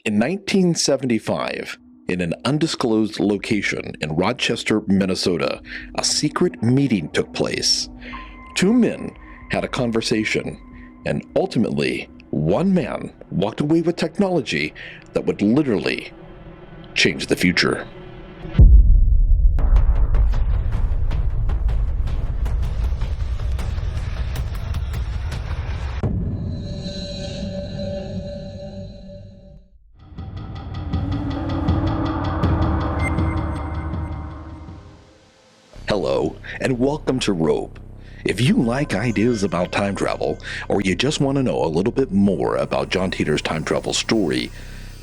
In 1975, in an undisclosed location in Rochester, Minnesota, a secret meeting took place. Two men had a conversation, and ultimately, one man walked away with technology that would literally change the future. Hello, and welcome to Rope. If you like ideas about time travel, or you just want to know a little bit more about John Titor's time travel story,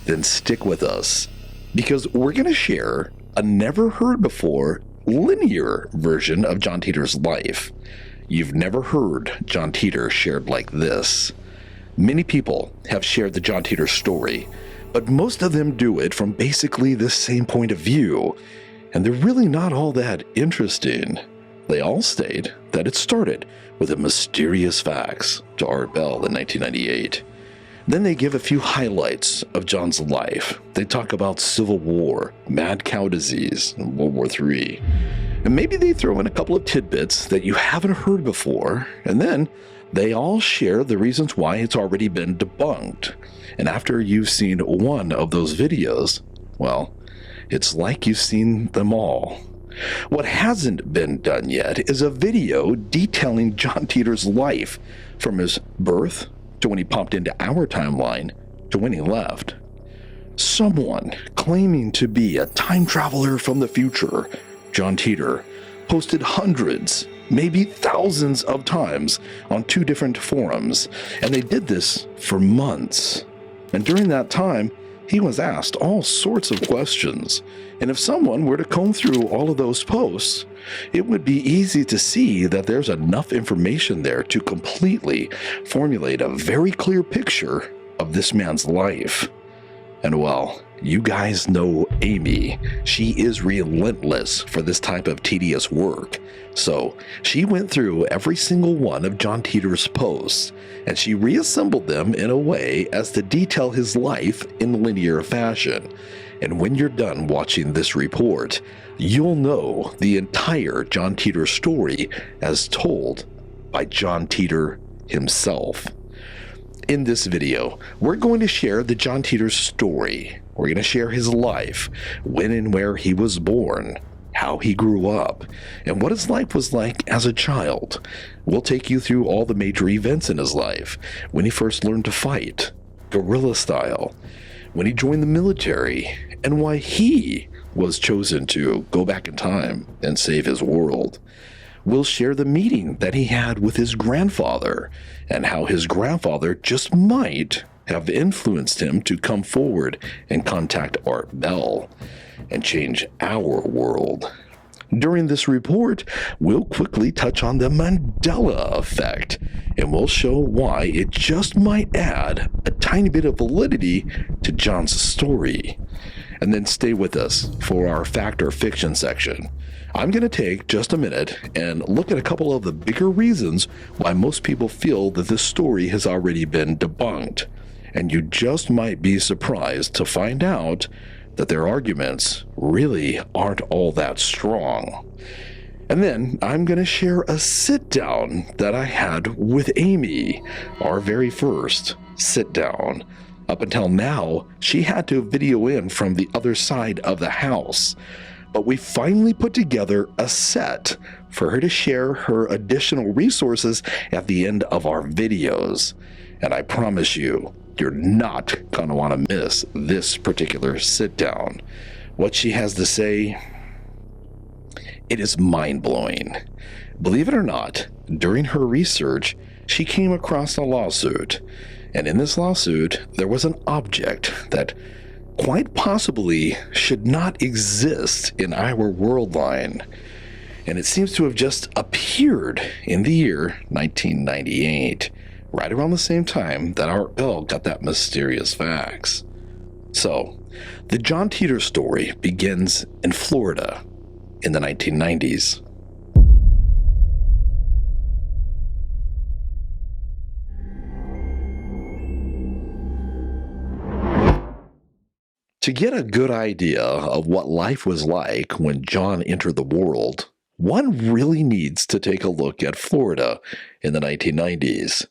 then stick with us, because we're going to share a never-heard-before linear version of John Titor's life. You've never heard John Titor shared like this. Many people have shared the John Titor story, but most of them do it from basically the same point of view, and they're really not all that interesting. They all state that it started with a mysterious fax to Art Bell in 1998. Then they give a few highlights of John's life. They talk about Civil War, mad cow disease, and World War III. And maybe they throw in a couple of tidbits that you haven't heard before, and then they all share the reasons why it's already been debunked. And after you've seen one of those videos, well, it's like you've seen them all. What hasn't been done yet is a video detailing John Titor's life from his birth to when he popped into our timeline to when he left. Someone claiming to be a time traveler from the future, John Titor, posted hundreds, maybe thousands of times on two different forums, and they did this for months. And during that time, he was asked all sorts of questions, and if someone were to comb through all of those posts, it would be easy to see that there's enough information there to completely formulate a very clear picture of this man's life. And well, you guys know Amy. She is relentless for this type of tedious work. So she went through every single one of John Titor's posts, and she reassembled them in a way as to detail his life in linear fashion. And when you're done watching this report, you'll know the entire John Titor story as told by John Titor himself. In this video, we're going to share the John Titor story. We're going to share his life, when and where he was born, how he grew up, and what his life was like as a child. We'll take you through all the major events in his life, when he first learned to fight, guerrilla style, when he joined the military, and why he was chosen to go back in time and save his world. We'll share the meeting that he had with his grandfather, and how his grandfather just might have influenced him to come forward and contact Art Bell and change our world. During this report, we'll quickly touch on the Mandela Effect, and we'll show why it just might add a tiny bit of validity to John's story. And then stay with us for our fact or fiction section. I'm going to take just a minute and look at a couple of the bigger reasons why most people feel that this story has already been debunked. And you just might be surprised to find out that their arguments really aren't all that strong. And then I'm going to share a sit down that I had with Amy, our very first sit down. Up until now, she had to video in from the other side of the house, but we finally put together a set for her to share her additional resources at the end of our videos. And I promise you, you're not going to want to miss this particular sit down. What she has to say, it is mind-blowing. Believe it or not, during her research, she came across a lawsuit. And in this lawsuit, there was an object that quite possibly should not exist in our world line. And it seems to have just appeared in the year 1998, right around the same time that Art Bell got that mysterious fax. So, the John Titor story begins in Florida in the 1990s. To get a good idea of what life was like when John entered the world, one really needs to take a look at Florida in the 1990s.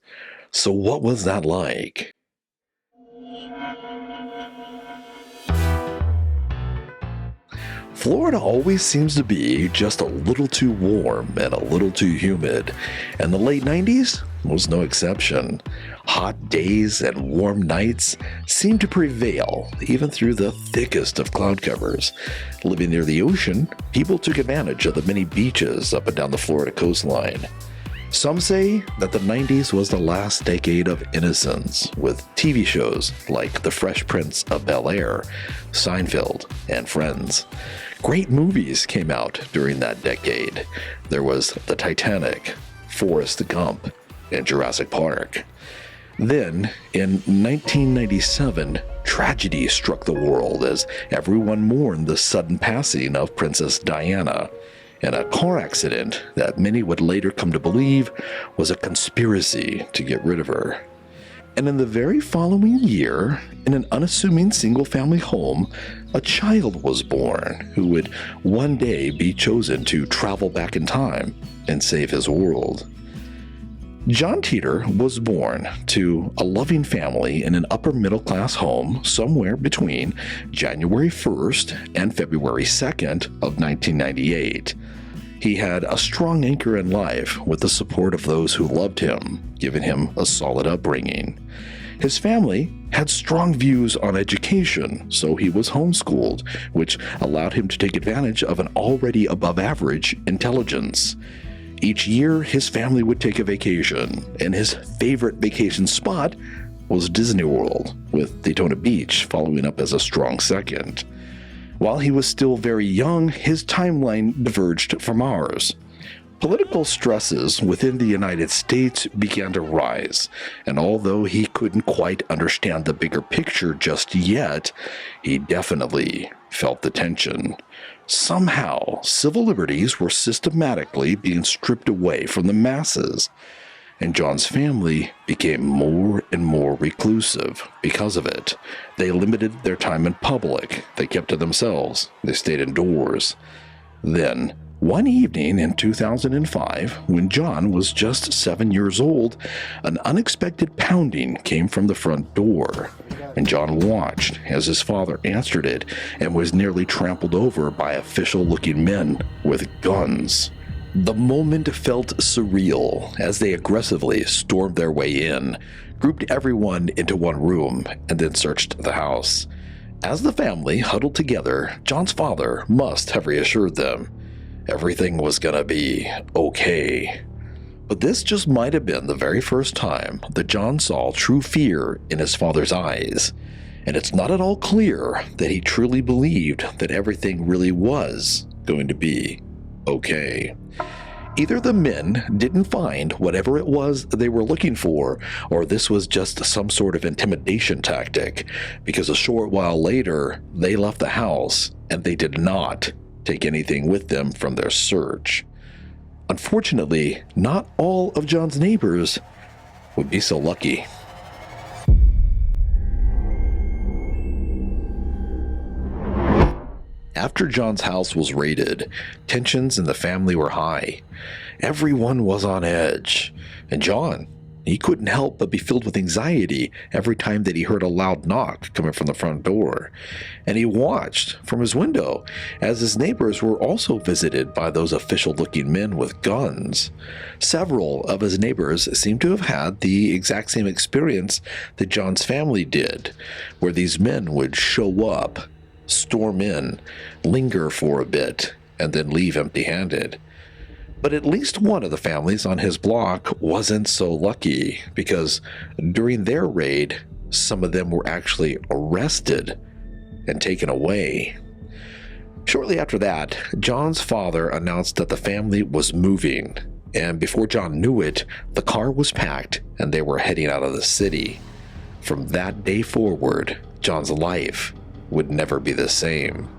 So, what was that like? Florida always seems to be just a little too warm and a little too humid, and the late 90s was no exception. Hot days and warm nights seemed to prevail even through the thickest of cloud covers. Living near the ocean, people took advantage of the many beaches up and down the Florida coastline. Some say that the 90s was the last decade of innocence, with TV shows like The Fresh Prince of Bel-Air, Seinfeld, and Friends. Great movies came out during that decade. There was The Titanic, Forrest Gump, and Jurassic Park. Then, in 1997, tragedy struck the world as everyone mourned the sudden passing of Princess Diana, in a car accident that many would later come to believe was a conspiracy to get rid of her. And in the very following year, in an unassuming single-family home, a child was born who would one day be chosen to travel back in time and save his world. John Titor was born to a loving family in an upper-middle-class home somewhere between January 1st and February 2nd of 1998. He had a strong anchor in life with the support of those who loved him, giving him a solid upbringing. His family had strong views on education, so he was homeschooled, which allowed him to take advantage of an already above-average intelligence. Each year, his family would take a vacation, and his favorite vacation spot was Disney World, with Daytona Beach following up as a strong second. While he was still very young, his timeline diverged from ours. Political stresses within the United States began to rise, and although he couldn't quite understand the bigger picture just yet, he definitely felt the tension. Somehow, civil liberties were systematically being stripped away from the masses, and John's family became more and more reclusive because of it. They limited their time in public, they kept to themselves, they stayed indoors. Then, one evening in 2005, when John was just 7 years old, an unexpected pounding came from the front door, and John watched as his father answered it and was nearly trampled over by official-looking men with guns. The moment felt surreal as they aggressively stormed their way in, grouped everyone into one room, and then searched the house. As the family huddled together, John's father must have reassured them. Everything was gonna be okay. But this just might have been the very first time that John saw true fear in his father's eyes. And it's not at all clear that he truly believed that everything really was going to be okay. Either the men didn't find whatever it was they were looking for, or this was just some sort of intimidation tactic, because a short while later, they left the house and they did not take anything with them from their search. Unfortunately, not all of John's neighbors would be so lucky. After John's house was raided, tensions in the family were high. Everyone was on edge, and John, he couldn't help but be filled with anxiety every time that he heard a loud knock coming from the front door. And he watched from his window as his neighbors were also visited by those official-looking men with guns. Several of his neighbors seemed to have had the exact same experience that John's family did, where these men would show up, storm in, linger for a bit, and then leave empty-handed. But at least one of the families on his block wasn't so lucky, because during their raid, some of them were actually arrested and taken away. Shortly after that, John's father announced that the family was moving, and before John knew it, the car was packed and they were heading out of the city. From that day forward, John's life would never be the same.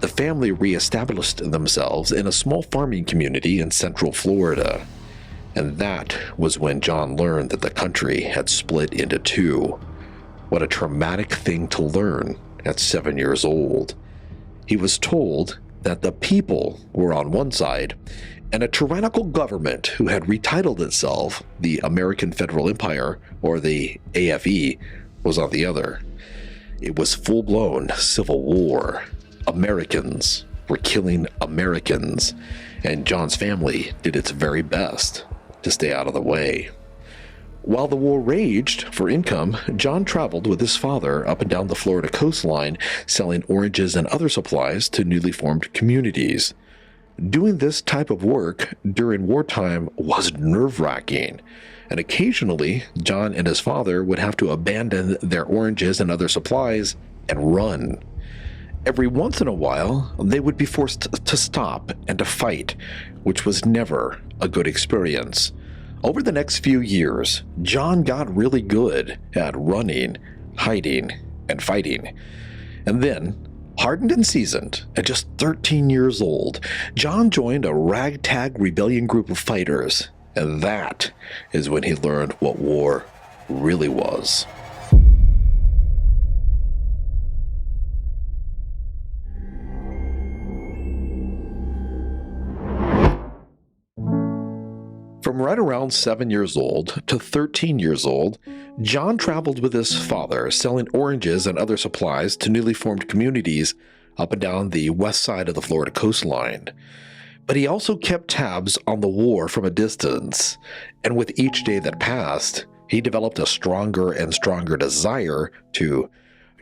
The family reestablished themselves in a small farming community in central Florida. And that was when John learned that the country had split into two. What a traumatic thing to learn at 7 years old. He was told that the people were on one side and a tyrannical government who had retitled itself the American Federal Empire, or the AFE, was on the other. It was full-blown civil war. Americans were killing Americans, and John's family did its very best to stay out of the way. While the war raged for income, John traveled with his father up and down the Florida coastline, selling oranges and other supplies to newly formed communities. Doing this type of work during wartime was nerve-wracking, and occasionally John and his father would have to abandon their oranges and other supplies and run. Every once in a while, they would be forced to stop and to fight, which was never a good experience. Over the next few years, John got really good at running, hiding, and fighting. And then, hardened and seasoned, at just 13 years old, John joined a ragtag rebellion group of fighters, and that is when he learned what war really was. From right around 7 years old to 13 years old, John traveled with his father, selling oranges and other supplies to newly formed communities up and down the west side of the Florida coastline. But he also kept tabs on the war from a distance, and with each day that passed, he developed a stronger and stronger desire to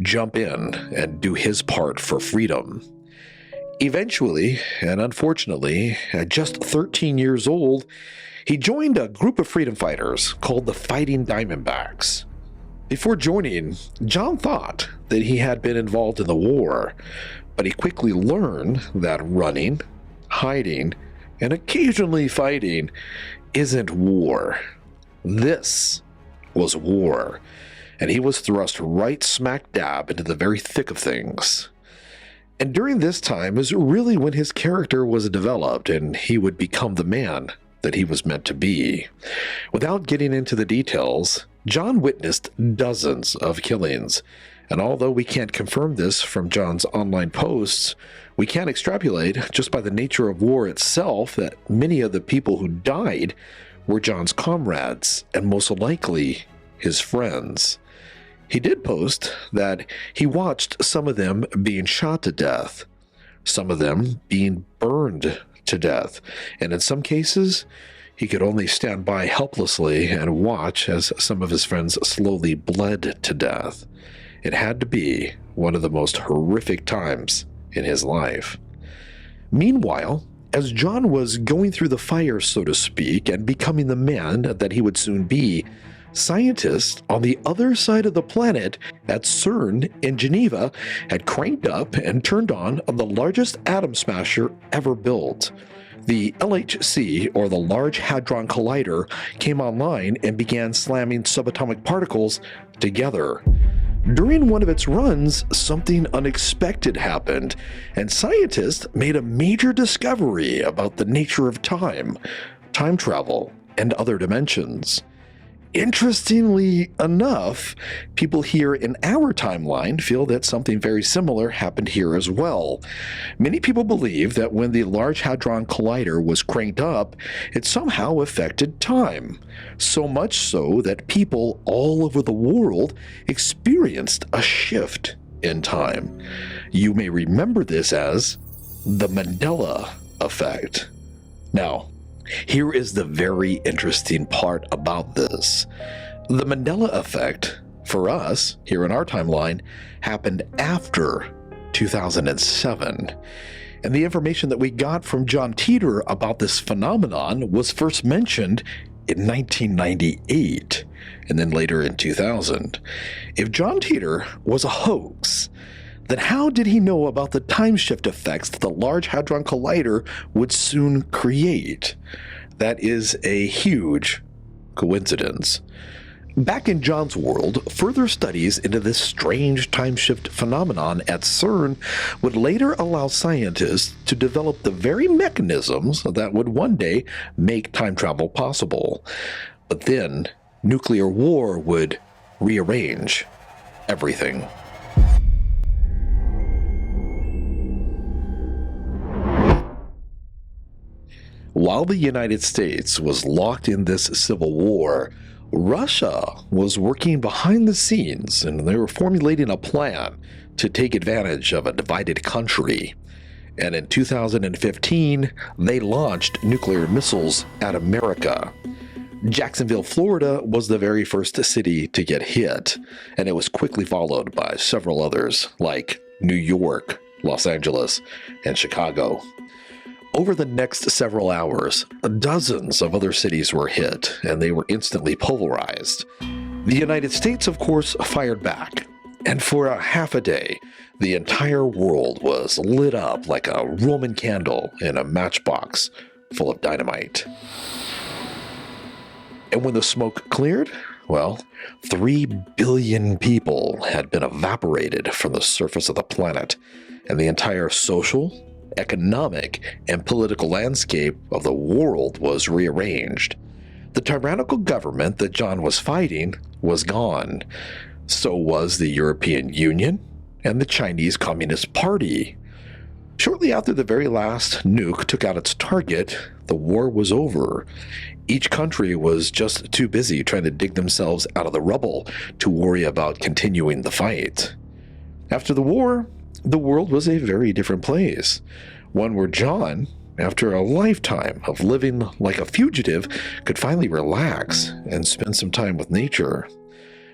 jump in and do his part for freedom. Eventually, and unfortunately, at just 13 years old, he joined a group of freedom fighters called the Fighting Diamondbacks. Before joining, John thought that he had been involved in the war, but he quickly learned that running, hiding, and occasionally fighting isn't war. This was war, and he was thrust right smack dab into the very thick of things. And during this time is really when his character was developed and he would become the man that he was meant to be. Without getting into the details, John witnessed dozens of killings, and although we can't confirm this from John's online posts, we can extrapolate just by the nature of war itself that many of the people who died were John's comrades, and most likely his friends. He did post that he watched some of them being shot to death, some of them being burned to death, and in some cases, he could only stand by helplessly and watch as some of his friends slowly bled to death. It had to be one of the most horrific times in his life. Meanwhile, as John was going through the fire, so to speak, and becoming the man that he would soon be, scientists on the other side of the planet at CERN in Geneva had cranked up and turned on the largest atom smasher ever built. The LHC, or the Large Hadron Collider, came online and began slamming subatomic particles together. During one of its runs, something unexpected happened, and scientists made a major discovery about the nature of time travel, and other dimensions. Interestingly enough, people here in our timeline feel that something very similar happened here as well. Many people believe that when the Large Hadron Collider was cranked up, it somehow affected time. So much so that people all over the world experienced a shift in time. You may remember this as the Mandela Effect. Now, here is the very interesting part about this. The Mandela Effect, for us, here in our timeline, happened after 2007. And the information that we got from John Titor about this phenomenon was first mentioned in 1998, and then later in 2000. If John Titor was a hoax, then how did he know about the time shift effects that the Large Hadron Collider would soon create? That is a huge coincidence. Back in John's world, further studies into this strange time shift phenomenon at CERN would later allow scientists to develop the very mechanisms that would one day make time travel possible. But then, nuclear war would rearrange everything. While the United States was locked in this civil war, Russia was working behind the scenes, and they were formulating a plan to take advantage of a divided country. And in 2015, they launched nuclear missiles at America. Jacksonville, Florida was the very first city to get hit, and it was quickly followed by several others like New York, Los Angeles, and Chicago. Over the next several hours, dozens of other cities were hit, and they were instantly pulverized. The United States, of course, fired back, and for a half a day, the entire world was lit up like a Roman candle in a matchbox full of dynamite. And when the smoke cleared, well, 3 billion people had been evaporated from the surface of the planet, and the entire social, economic, and political landscape of the world was rearranged. The tyrannical government that John was fighting was gone. So was the European Union and the Chinese Communist Party. Shortly after the very last nuke took out its target, the war was over. Each country was just too busy trying to dig themselves out of the rubble to worry about continuing the fight. After the war, the world was a very different place, one where John, after a lifetime of living like a fugitive, could finally relax and spend some time with nature.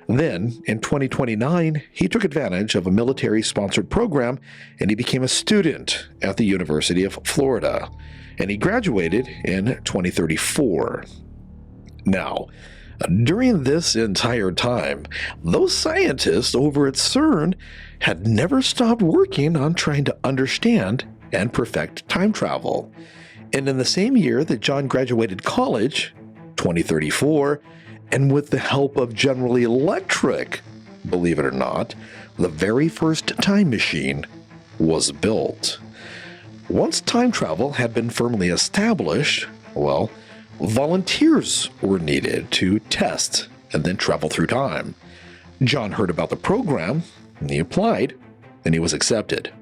Then, in 2029, he took advantage of a military-sponsored program and he became a student at the University of Florida, and he graduated in 2034. Now, during this entire time, those scientists over at CERN had never stopped working on trying to understand and perfect time travel. And in the same year that John graduated college, 2034, and with the help of General Electric, believe it or not, the very first time machine was built. Once time travel had been firmly established, well, volunteers were needed to test and then travel through time. John heard about the program, and he applied, and he was accepted.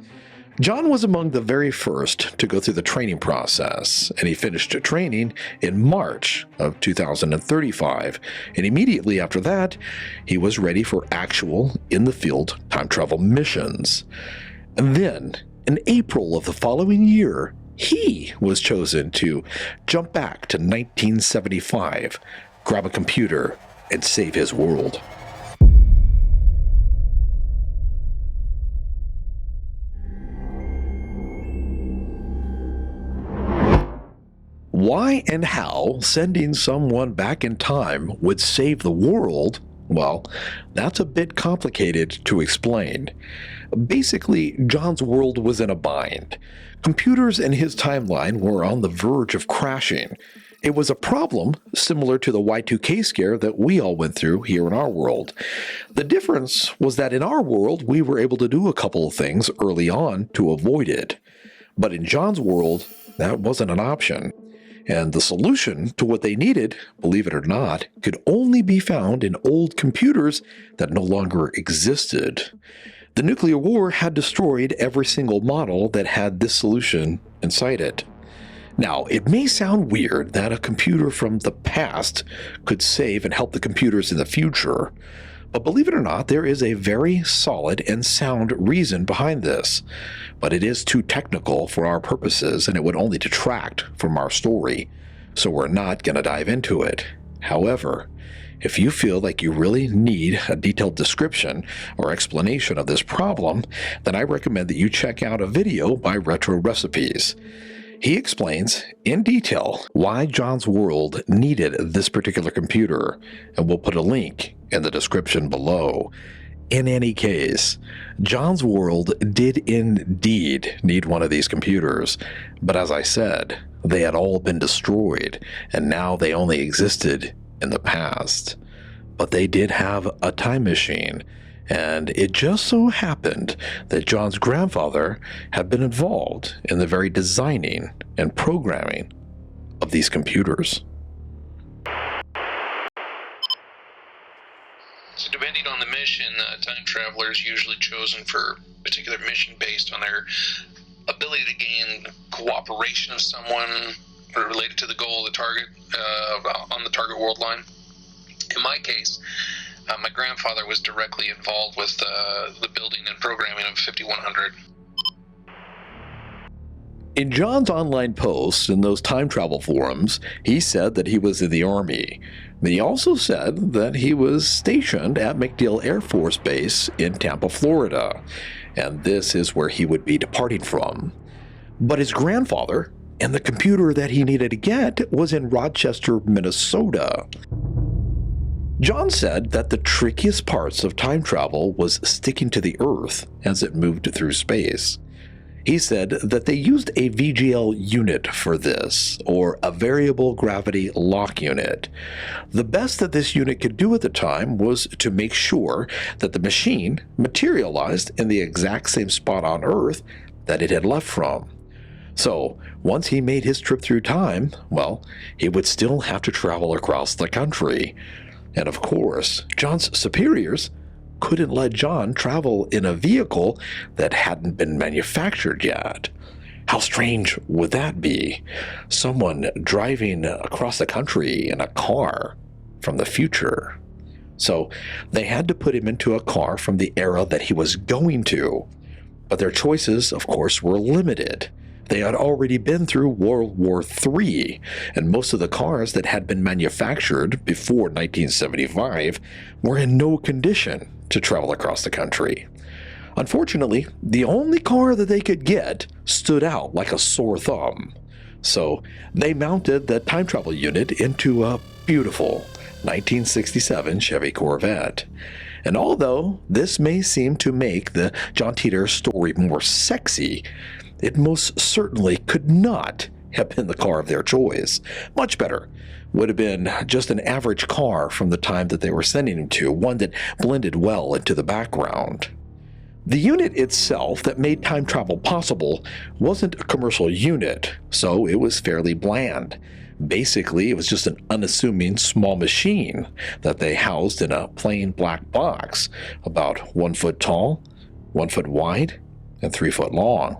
John was among the very first to go through the training process, and he finished training in March of 2035, and immediately after that, he was ready for actual in-the-field time travel missions. And then, in April of the following year, he was chosen to jump back to 1975, grab a computer, and save his world. Why and how sending someone back in time would save the world, well, that's a bit complicated to explain. Basically, John's world was in a bind. Computers in his timeline were on the verge of crashing. It was a problem similar to the Y2K scare that we all went through here in our world. The difference was that in our world, we were able to do a couple of things early on to avoid it. But in John's world, that wasn't an option. And the solution to what they needed, believe it or not, could only be found in old computers that no longer existed. The nuclear war had destroyed every single model that had this solution inside it. Now, it may sound weird that a computer from the past could save and help the computers in the future, but believe it or not, there is a very solid and sound reason behind this. But it is too technical for our purposes, and it would only detract from our story, so we're not going to dive into it. However, if you feel like you really need a detailed description or explanation of this problem, then I recommend that you check out a video by Retro Recipes. He explains in detail why John's world needed this particular computer, and we'll put a link in the description below. In any case, John's world did indeed need one of these computers, but as I said, they had all been destroyed, and now they only existed in the past. But they did have a time machine, and it just so happened that John's grandfather had been involved in the very designing and programming of these computers. So depending on the mission, time traveler is usually chosen for a particular mission based on their ability to gain cooperation of someone, related to the goal of the target on the target world line. In my case, my grandfather was directly involved with the building and programming of 5100. In John's online posts in those time travel forums, he said that he was in the Army. But he also said that he was stationed at MacDill Air Force Base in Tampa, Florida, and this is where he would be departing from. But his grandfather and the computer that he needed to get was in Rochester, Minnesota. John said that the trickiest parts of time travel was sticking to the Earth as it moved through space. He said that they used a VGL unit for this, or a variable gravity lock unit. The best that this unit could do at the time was to make sure that the machine materialized in the exact same spot on Earth that it had left from. So, once he made his trip through time, well, he would still have to travel across the country. And of course, John's superiors couldn't let John travel in a vehicle that hadn't been manufactured yet. How strange would that be? Someone driving across the country in a car from the future. So they had to put him into a car from the era that he was going to. But their choices, of course, were limited. They had already been through World War III, and most of the cars that had been manufactured before 1975 were in no condition to travel across the country. Unfortunately, the only car that they could get stood out like a sore thumb. So they mounted the time travel unit into a beautiful 1967 Chevy Corvette. And although this may seem to make the John Titor story more sexy, it most certainly could not have been the car of their choice. Much better would have been just an average car from the time that they were sending him to, one that blended well into the background. The unit itself that made time travel possible wasn't a commercial unit, so it was fairly bland. Basically, it was just an unassuming small machine that they housed in a plain black box, about 1 foot tall, 1 foot wide, and 3 foot long.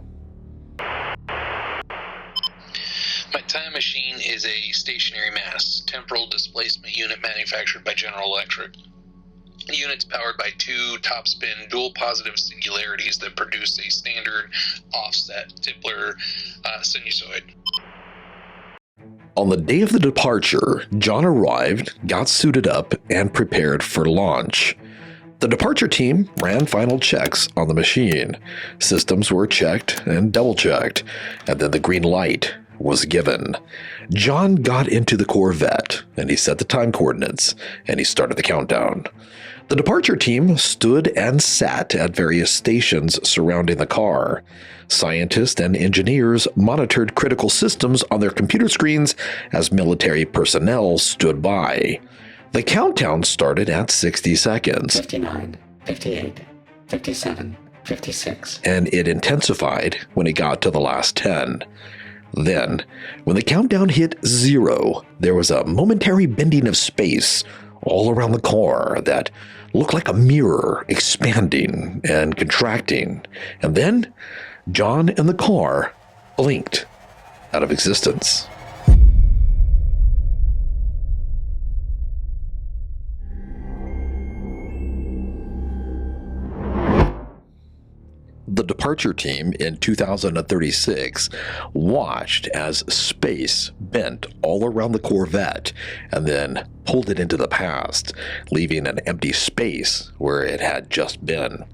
My time machine is a stationary mass, temporal displacement unit manufactured by General Electric. The unit's powered by 2 top-spin dual positive singularities that produce a standard offset Tipler sinusoid. On the day of the departure, John arrived, got suited up, and prepared for launch. The departure team ran final checks on the machine. Systems were checked and double-checked, and then the green light was given. John got into the Corvette, and he set the time coordinates, and he started the countdown. The departure team stood and sat at various stations surrounding the car. Scientists and engineers monitored critical systems on their computer screens as military personnel stood by. The countdown started at 60 seconds. 59, 58, 57, 56. And it intensified when it got to the last 10. Then, when the countdown hit 0, there was a momentary bending of space all around the car that looked like a mirror expanding and contracting. And then, John and the car blinked out of existence. The departure team in 2036 watched as space bent all around the Corvette and then pulled it into the past, leaving an empty space where it had just been.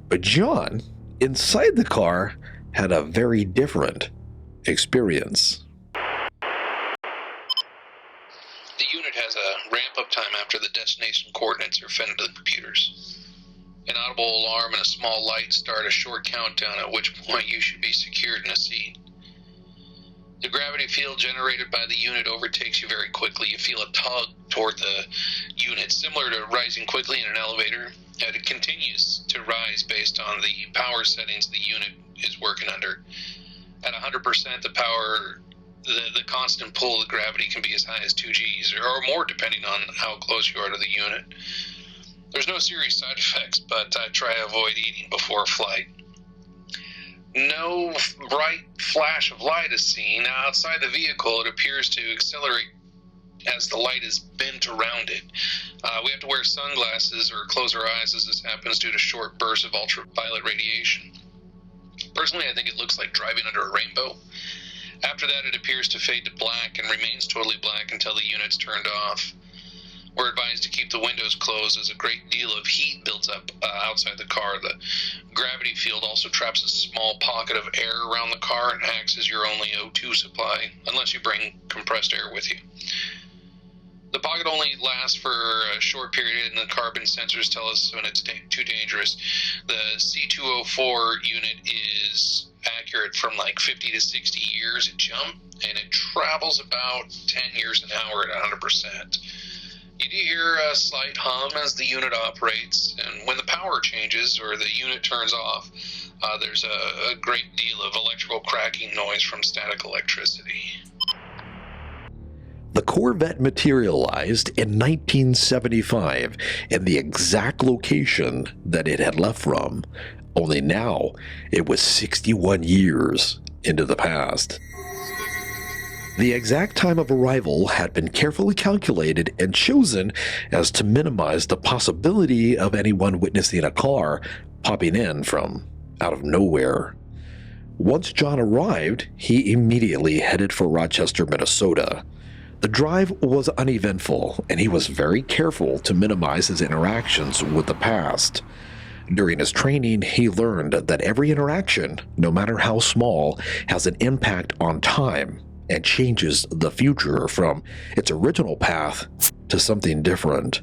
But John, inside the car, had a very different experience. The unit has a ramp-up time after the destination coordinates are fed into the computers. An audible alarm and a small light start a short countdown, at which point you should be secured in a seat. The gravity field generated by the unit overtakes you very quickly. You feel a tug toward the unit, similar to rising quickly in an elevator, and it continues to rise based on the power settings the unit is working under. At 100%, the power, the constant pull of the gravity can be as high as 2 Gs or more, depending on how close you are to the unit. There's no serious side effects, but I try to avoid eating before a flight. No bright flash of light is seen. Outside the vehicle, it appears to accelerate as the light is bent around it. We have to wear sunglasses or close our eyes as this happens due to short bursts of ultraviolet radiation. Personally, I think it looks like driving under a rainbow. After that, it appears to fade to black and remains totally black until the unit's turned off. We're advised to keep the windows closed as a great deal of heat builds up outside the car. The gravity field also traps a small pocket of air around the car and acts as your only O2 supply, unless you bring compressed air with you. The pocket only lasts for a short period, and the carbon sensors tell us when it's too dangerous. The C204 unit is accurate from like 50 to 60 years a jump, and it travels about 10 years an hour at 100%. You do hear a slight hum as the unit operates, and when the power changes or the unit turns off, there's a great deal of electrical cracking noise from static electricity. The Corvette materialized in 1975 in the exact location that it had left from, only now it was 61 years into the past. The exact time of arrival had been carefully calculated and chosen as to minimize the possibility of anyone witnessing a car popping in from out of nowhere. Once John arrived, he immediately headed for Rochester, Minnesota. The drive was uneventful, and he was very careful to minimize his interactions with the past. During his training, he learned that every interaction, no matter how small, has an impact on time and changes the future from its original path to something different.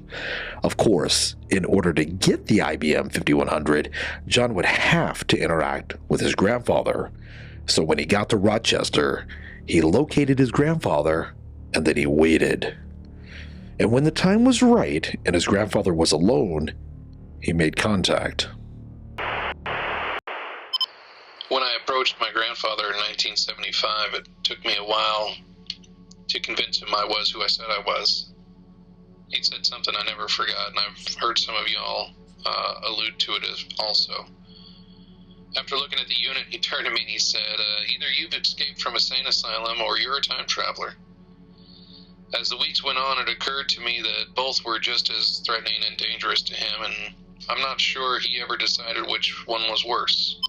Of course, in order to get the IBM 5100, John would have to interact with his grandfather. So when he got to Rochester, he located his grandfather, and then he waited. And when the time was right and his grandfather was alone, he made contact. When I approached my grandfather in 1975, it took me a while to convince him I was who I said I was. He said something I never forgot, and I've heard some of y'all allude to it also. After looking at the unit, he turned to me and he said, either you've escaped from a sane asylum or you're a time traveler. As the weeks went on, it occurred to me that both were just as threatening and dangerous to him, and I'm not sure he ever decided which one was worse.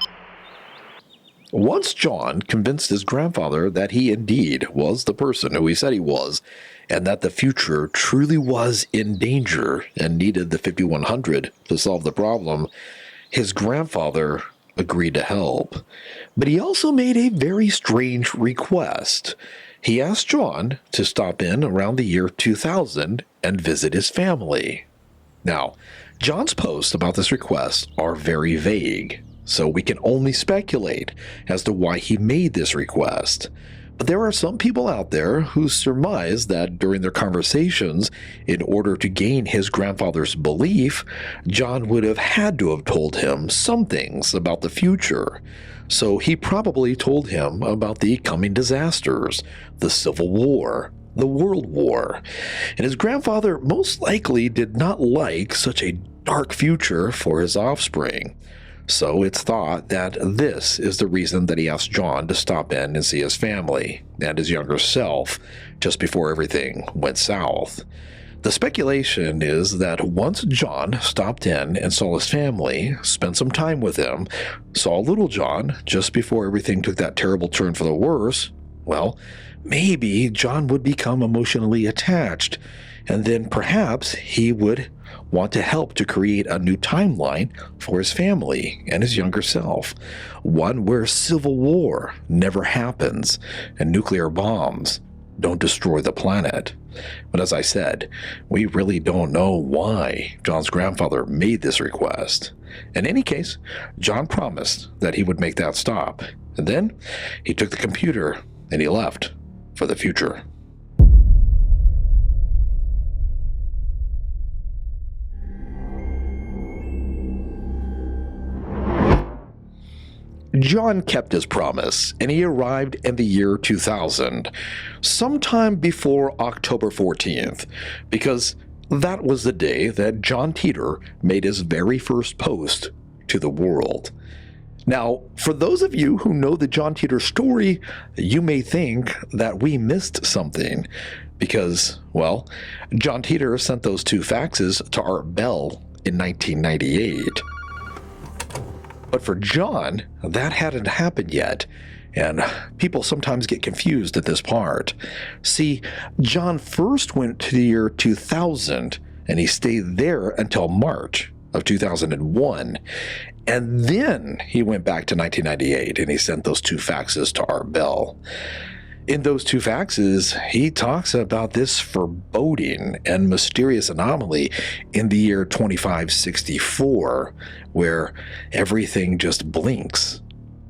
Once John convinced his grandfather that he indeed was the person who he said he was, and that the future truly was in danger and needed the 5100 to solve the problem, his grandfather agreed to help. But he also made a very strange request. He asked John to stop in around the year 2000 and visit his family. Now, John's posts about this request are very vague, so we can only speculate as to why he made this request. But there are some people out there who surmise that during their conversations, in order to gain his grandfather's belief, John would have had to have told him some things about the future. So he probably told him about the coming disasters, the Civil War, the World War, and his grandfather most likely did not like such a dark future for his offspring. So it's thought that this is the reason that he asked John to stop in and see his family and his younger self just before everything went south. The speculation is that once John stopped in and saw his family, spent some time with him, saw little John just before everything took that terrible turn for the worse, well, maybe John would become emotionally attached, and then perhaps he would want to help to create a new timeline for his family and his younger self, one where civil war never happens and nuclear bombs don't destroy the planet. But as I said, we really don't know why John's grandfather made this request. In any case, John promised that he would make that stop, and then he took the computer and he left for the future. John kept his promise, and he arrived in the year 2000, sometime before October 14th, because that was the day that John Titor made his very first post to the world. Now, for those of you who know the John Titor story, you may think that we missed something because, well, John Titor sent those 2 faxes to Art Bell in 1998. But for John, that hadn't happened yet, and people sometimes get confused at this part. See, John first went to the year 2000, and he stayed there until March of 2001. And then he went back to 1998 and he sent those 2 faxes to Art Bell. In those 2 faxes, he talks about this foreboding and mysterious anomaly in the year 2564, where everything just blinks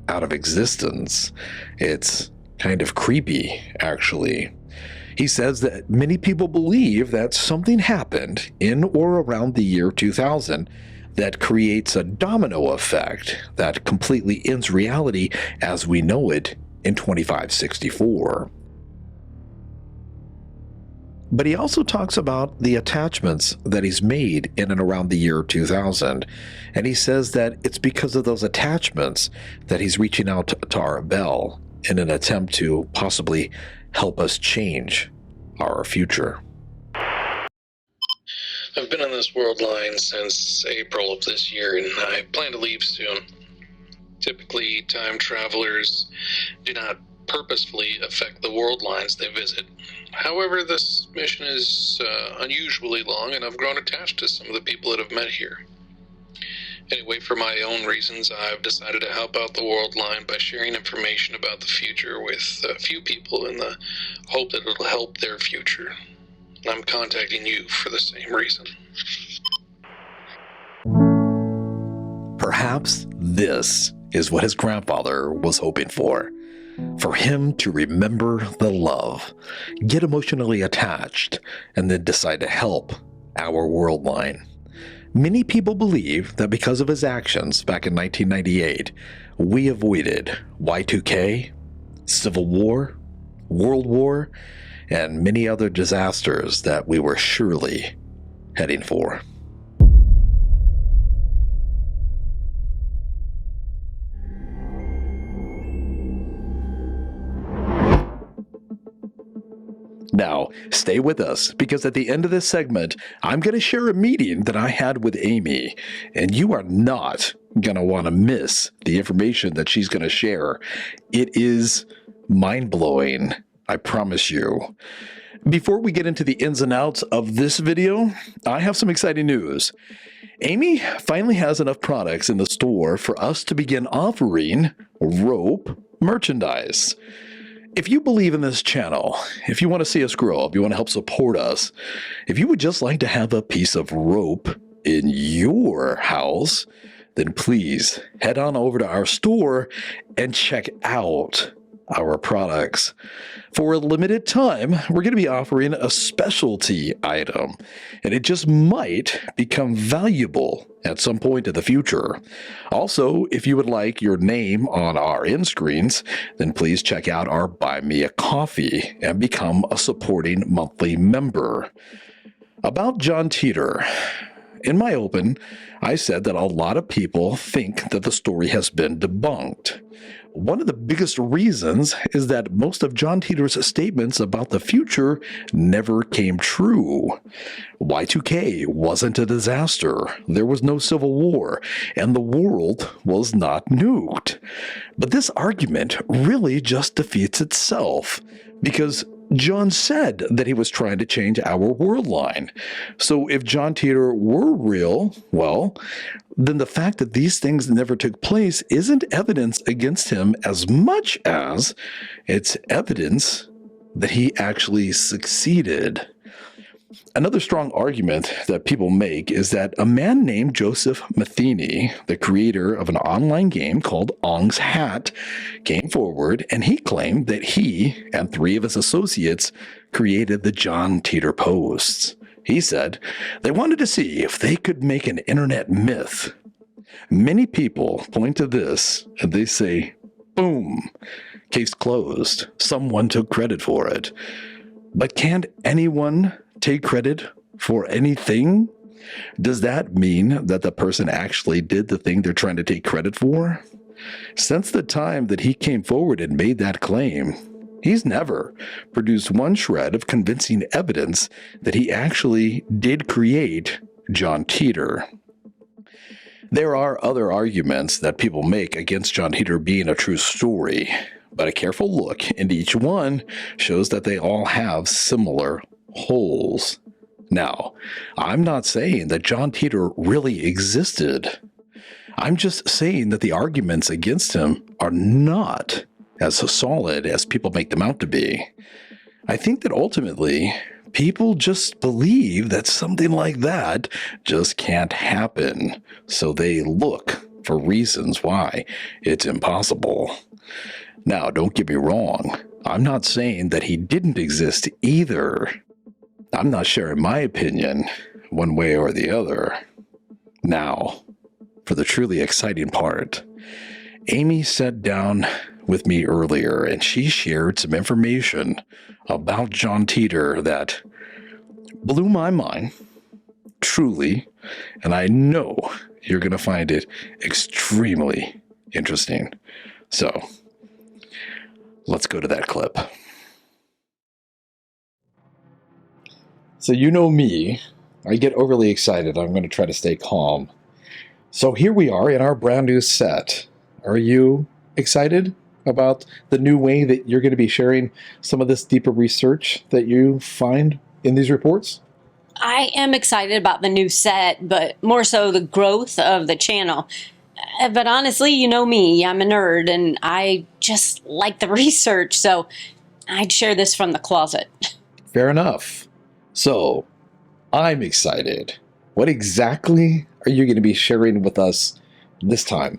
out of existence. It's kind of creepy, actually. He says that many people believe that something happened in or around the year 2000 that creates a domino effect that completely ends reality as we know it in 2564. But he also talks about the attachments that he's made in and around the year 2000, and he says that it's because of those attachments that he's reaching out to Art Bell in an attempt to possibly help us change our future. I've been on this world line since April of this year, and I plan to leave soon. Typically, time travelers do not purposefully affect the world lines they visit. However, this mission is unusually long, and I've grown attached to some of the people that I've met here. Anyway, for my own reasons, I've decided to help out the world line by sharing information about the future with a few people in the hope that it'll help their future. I'm contacting you for the same reason. Perhaps this is what his grandfather was hoping for him to remember the love, get emotionally attached, and then decide to help our world line. Many people believe that because of his actions back in 1998, we avoided Y2K, Civil War, World War, and many other disasters that we were surely heading for. Now, stay with us, because at the end of this segment, I'm going to share a meeting that I had with Amy, and you are not going to want to miss the information that she's going to share. It is mind-blowing, I promise you. Before we get into the ins and outs of this video, I have some exciting news. Amy finally has enough products in the store for us to begin offering rope merchandise. If you believe in this channel, if you want to see us grow up, you want to help support us, if you would just like to have a piece of rope in your house, then please head on over to our store and check out our products. For a limited time, we're going to be offering a specialty item, and it just might become valuable at some point in the future. Also, if you would like your name on our end screens, then please check out our Buy Me a Coffee and become a supporting monthly member. About John Titor. In my open, I said that a lot of people think that the story has been debunked. One of the biggest reasons is that most of John Titor's statements about the future never came true. Y2K wasn't a disaster, there was no civil war, and the world was not nuked. But this argument really just defeats itself, because John said that he was trying to change our world line. So if John Titor were real, well, then the fact that these things never took place isn't evidence against him as much as it's evidence that he actually succeeded. Another strong argument that people make is that a man named Joseph Matheny, the creator of an online game called Ong's Hat, came forward and he claimed that he and 3 of his associates created the John Titor posts. He said they wanted to see if they could make an internet myth. Many people point to this and they say, boom, case closed. Someone took credit for it. But can't anyone take credit for anything? Does that mean that the person actually did the thing they're trying to take credit for? Since the time that he came forward and made that claim, he's never produced one shred of convincing evidence that he actually did create John Titor. There are other arguments that people make against John Titor being a true story, but a careful look into each one shows that they all have similar holes. Now, I'm not saying that John Titor really existed. I'm just saying that the arguments against him are not as solid as people make them out to be. I think that ultimately, people just believe that something like that just can't happen, so they look for reasons why it's impossible. Now, don't get me wrong, I'm not saying that he didn't exist either. I'm not sharing my opinion one way or the other. Now, for the truly exciting part, Amy sat down with me earlier and she shared some information about John Titor that blew my mind, truly, and I know you're going to find it extremely interesting. So, let's go to that clip. So you know me, I get overly excited. I'm going to try to stay calm. So here we are in our brand new set. Are you excited about the new way that you're going to be sharing some of this deeper research that you find in these reports? I am excited about the new set, but more so the growth of the channel. But honestly, you know me, I'm a nerd and I just like the research, so I'd share this from the closet. Fair enough. So, I'm excited. What exactly are you going to be sharing with us this time?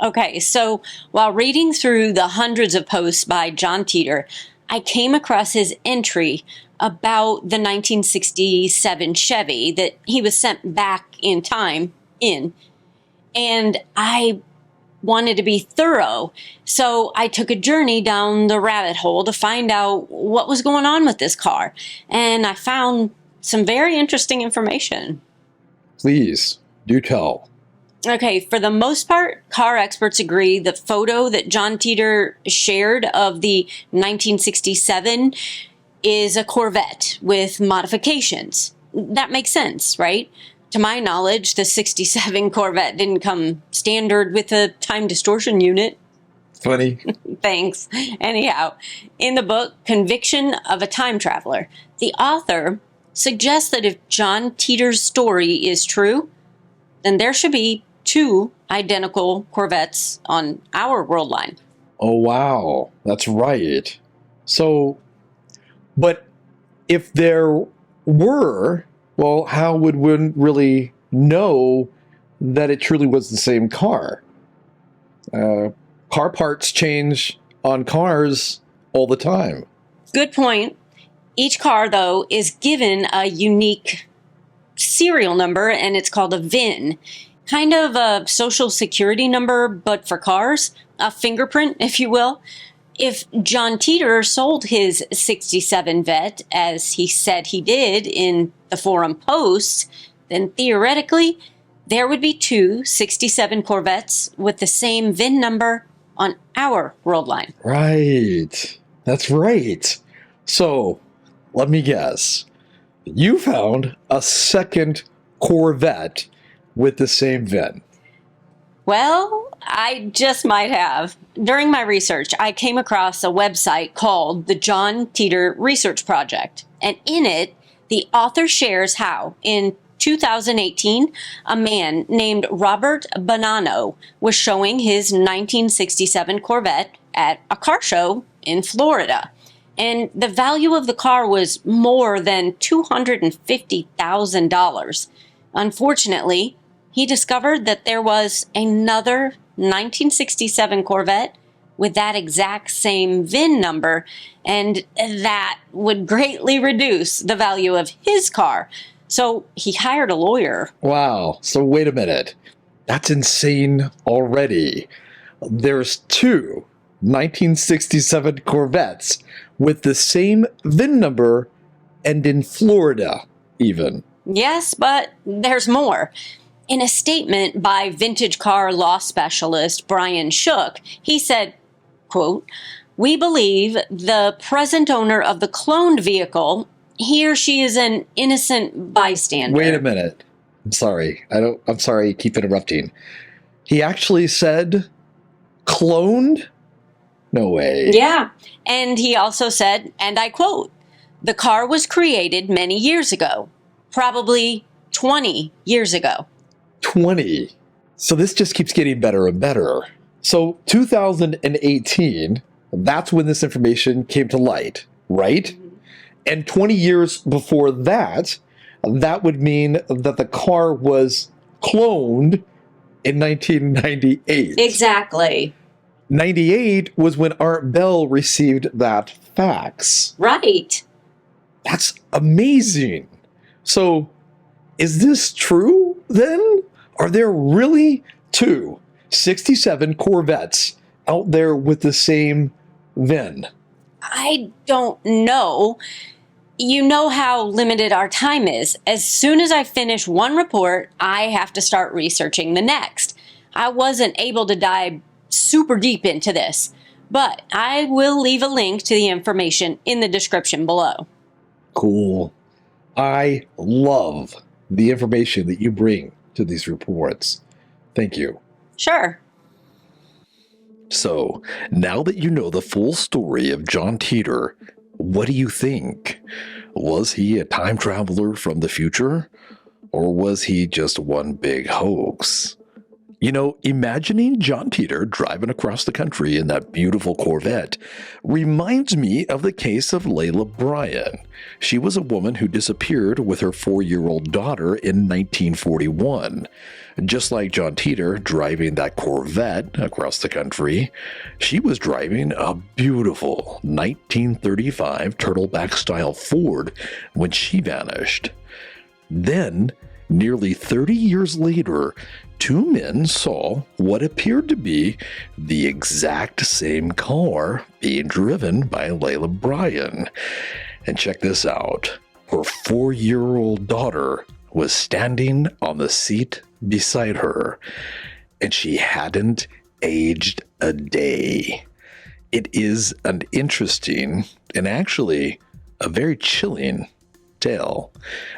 Okay, so while reading through the hundreds of posts by John Titor, I came across his entry about the 1967 Chevy that he was sent back in time in. And I wanted to be thorough, so I took a journey down the rabbit hole to find out what was going on with this car. And I found some very interesting information. Please, do tell. Okay, for the most part, car experts agree the photo that John Titor shared of the 1967 is a Corvette with modifications. That makes sense, right? To my knowledge, the 67 Corvette didn't come standard with a time distortion unit. Funny. Thanks. Anyhow, in the book, Conviction of a Time Traveler, the author suggests that if John Titor's story is true, then there should be two identical Corvettes on our world line. Oh, wow. That's right. So, but if there were, well, how would one really know that it truly was the same car? Car parts change on cars all the time. Good point. Each car, though, is given a unique serial number, and it's called a VIN. Kind of a social security number, but for cars. A fingerprint, if you will. If John Titor sold his 67 Vet, as he said he did in the forum posts, then theoretically, there would be two 67 Corvettes with the same VIN number on our world line. Right. That's right. So, let me guess. You found a second Corvette with the same VIN. Well, I just might have. During my research, I came across a website called the John Titor Research Project. And in it, the author shares how, in 2018, a man named Robert Bonanno was showing his 1967 Corvette at a car show in Florida. And the value of the car was more than $250,000. Unfortunately, he discovered that there was another 1967 Corvette with that exact same VIN number, and that would greatly reduce the value of his car. So he hired a lawyer. Wow. So wait a minute. That's insane already. There's two 1967 Corvettes with the same VIN number and in Florida even. Yes, but there's more. In a statement by vintage car law specialist Brian Shook, he said, quote, "We believe the present owner of the cloned vehicle, he or she is an innocent bystander." Wait a minute. I'm sorry. I'm sorry. Keep interrupting. He actually said cloned? No way. Yeah. And he also said, and I quote, "The car was created many years ago, probably 20 years ago." 20. So this just keeps getting better and better. So 2018, that's when this information came to light, right? Mm-hmm. And 20 years before that, that would mean that the car was cloned in 1998. Exactly. 98 was when Art Bell received that fax. Right. That's amazing. So is this true then? Are there really 267 Corvettes out there with the same VIN? I don't know. You know how limited our time is. As soon as I finish one report, I have to start researching the next. I wasn't able to dive super deep into this, but I will leave a link to the information in the description below. Cool. I love the information that you bring to these reports. Thank you. Sure. So, now that you know the full story of John Titor, what do you think? Was he a time traveler from the future? Or was he just one big hoax? You know, imagining John Titor driving across the country in that beautiful Corvette reminds me of the case of Layla Bryan. She was a woman who disappeared with her 4-year-old daughter in 1941. Just like John Titor driving that Corvette across the country, she was driving a beautiful 1935 turtleback-style Ford when she vanished. Then, nearly 30 years later, 2 men saw what appeared to be the exact same car being driven by Layla Bryan. And check this out. Her 4-year-old daughter was standing on the seat beside her, and she hadn't aged a day. It is an interesting and actually a very chilling tale.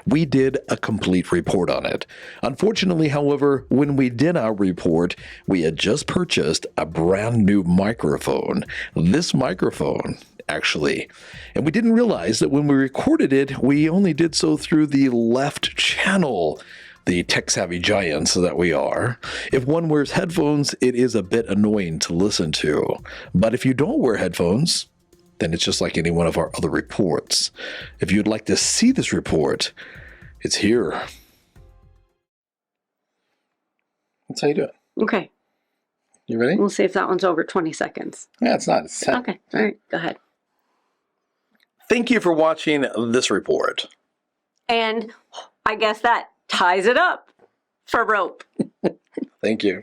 We did a complete report on it. Unfortunately, however, when we did our report, we had just purchased a brand new microphone. This microphone, actually. And we didn't realize that when we recorded it, we only did so through the left channel. The tech-savvy giants that we are. If one wears headphones, it is a bit annoying to listen to. But if you don't wear headphones, then it's just like any one of our other reports. If you'd like to see this report, it's here. That's how you do it. Okay. You ready? We'll see if that one's over 20 seconds. Yeah, it's not. It's okay. All right. Go ahead. Thank you for watching this report. And I guess that ties it up for Rope. Thank you.